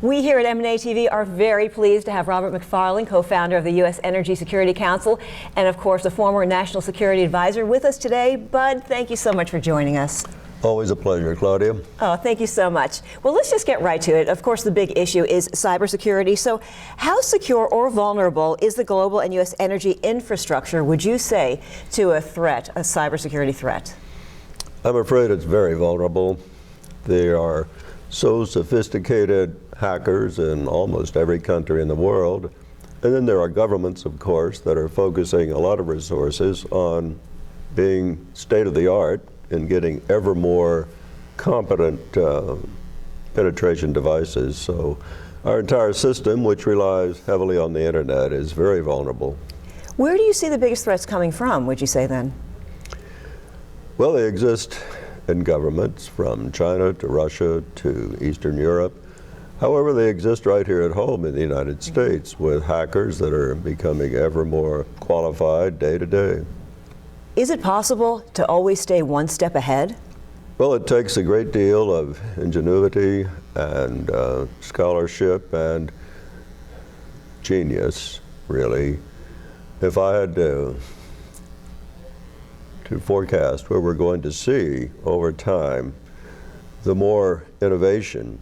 We here at M&A TV are very pleased to have Robert McFarlane, co-founder of the U.S. Energy Security Council, and of course a former National Security Advisor, with us today. Bud, thank you so much for joining us. Always a pleasure, Claudia. Oh, thank you so much. Well, let's just get right to it. Of course, the big issue is cybersecurity. So how secure or vulnerable is the global and U.S. energy infrastructure, would you say, to a threat, a cybersecurity threat? I'm afraid it's very vulnerable. There are so sophisticated hackers in almost every country in the world. And then there are governments, of course, that are focusing a lot of resources on being state-of-the-art and getting ever more competent penetration devices. So our entire system, which relies heavily on the internet, is very vulnerable. Where do you see the biggest threats coming from, would you say then? Well, they exist in governments from China to Russia to Eastern Europe. However, they exist right here at home in the United States with hackers that are becoming ever more qualified day to day. Is it possible to always stay one step ahead? Well, it takes a great deal of ingenuity and scholarship and genius, really. If I had to forecast where we're going to see over time, the more innovation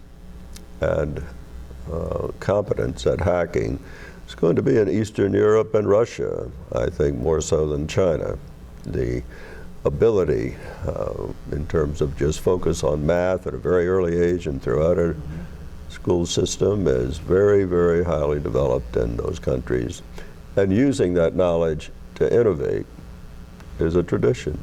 and competence at hacking is going to be in Eastern Europe and Russia, I think more so than China. The ability in terms of just focus on math at a very early age and throughout our school system is very, very highly developed in those countries. And using that knowledge to innovate is a tradition.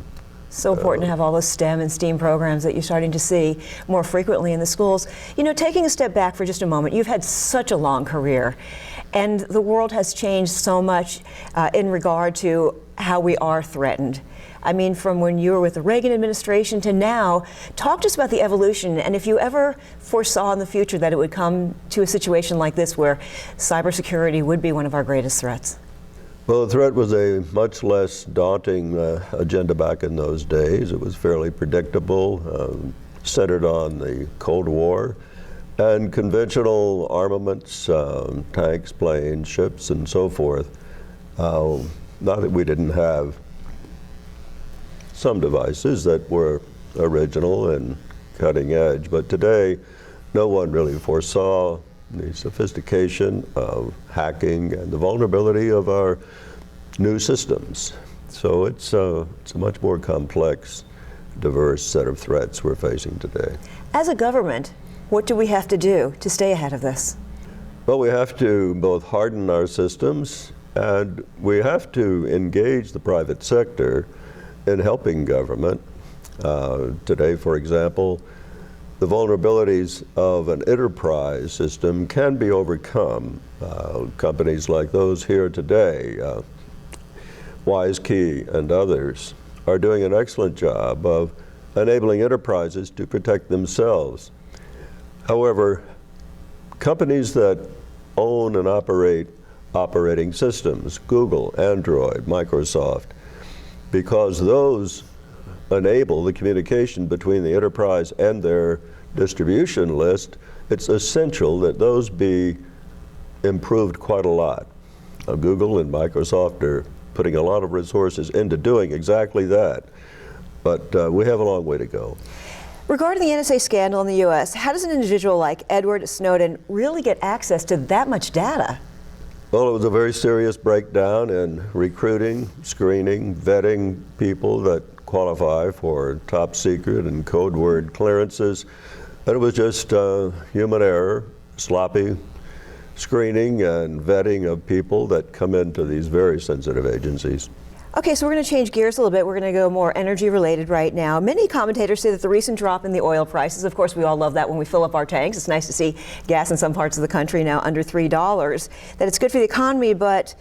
So important to have all those STEM and STEAM programs that you're starting to see more frequently in the schools. You know, taking a step back for just a moment, you've had such a long career, and the world has changed so much in regard to how we are threatened. I mean, from when you were with the Reagan administration to now, talk to us about the evolution, and if you ever foresaw in the future that it would come to a situation like this where cybersecurity would be one of our greatest threats. Well, the threat was a much less daunting agenda back in those days. It was fairly predictable, centered on the Cold War and conventional armaments, tanks, planes, ships, and so forth. Not that we didn't have some devices that were original and cutting edge, but today no one really foresaw the sophistication of hacking and the vulnerability of our new systems. So it's a much more complex, diverse set of threats we're facing today. As a government, what do we have to do to stay ahead of this? Well, we have to both harden our systems and we have to engage the private sector in helping government. Today, for example, the vulnerabilities of an enterprise system can be overcome. Companies like those here today, WiseKey and others, are doing an excellent job of enabling enterprises to protect themselves. However, companies that own and operate operating systems, Google, Android, Microsoft, because those enable the communication between the enterprise and their distribution list, it's essential that those be improved quite a lot. Google and Microsoft are putting a lot of resources into doing exactly that, but we have a long way to go. Regarding the Nsa Scandal in the U.S., how does an individual like Edward Snowden really get access to that much data? Well, it was a very serious breakdown in recruiting, screening, vetting people that qualify for top secret and code word clearances. And it was just human error, sloppy screening and vetting of people that come into these very sensitive agencies. Okay, so we're going to change gears a little bit. We're going to go more energy related right now. Many commentators say that the recent drop in the oil prices, of course we all love that when we fill up our tanks. It's nice to see gas in some parts of the country now under $3, that it's good for the economy, but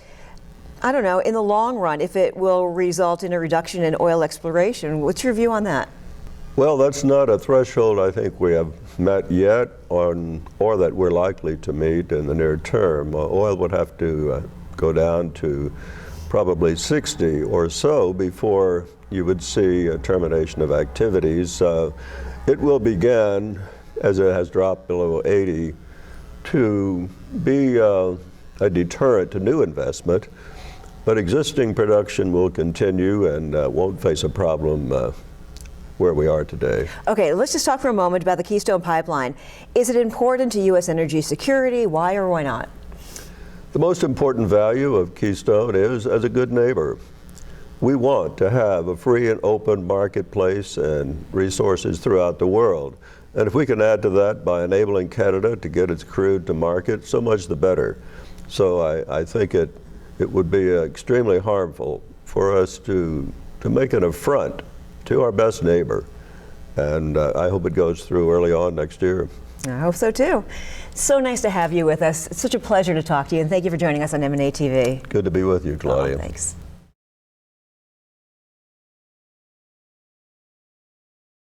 I don't know, in the long run, if it will result in a reduction in oil exploration. What's your view on that? Well, that's not a threshold I think we have met yet or that we're likely to meet in the near term. Oil would have to go down to probably 60 or so before you would see a termination of activities. It will begin, as it has dropped below 80, to be a deterrent to new investment, but existing production will continue and won't face a problem where we are today. Okay, let's just talk for a moment about the Keystone Pipeline. Is it important to U.S. energy security? Why or why not? The most important value of Keystone is as a good neighbor. We want to have a free and open marketplace and resources throughout the world. And if we can add to that by enabling Canada to get its crude to market, so much the better. So I think it would be extremely harmful for us to make an affront to our best neighbor. And I hope it goes through early on next year. I hope so too. So nice to have you with us. It's such a pleasure to talk to you, and thank you for joining us on M&A TV. Good to be with you, Claudia. Oh, thanks.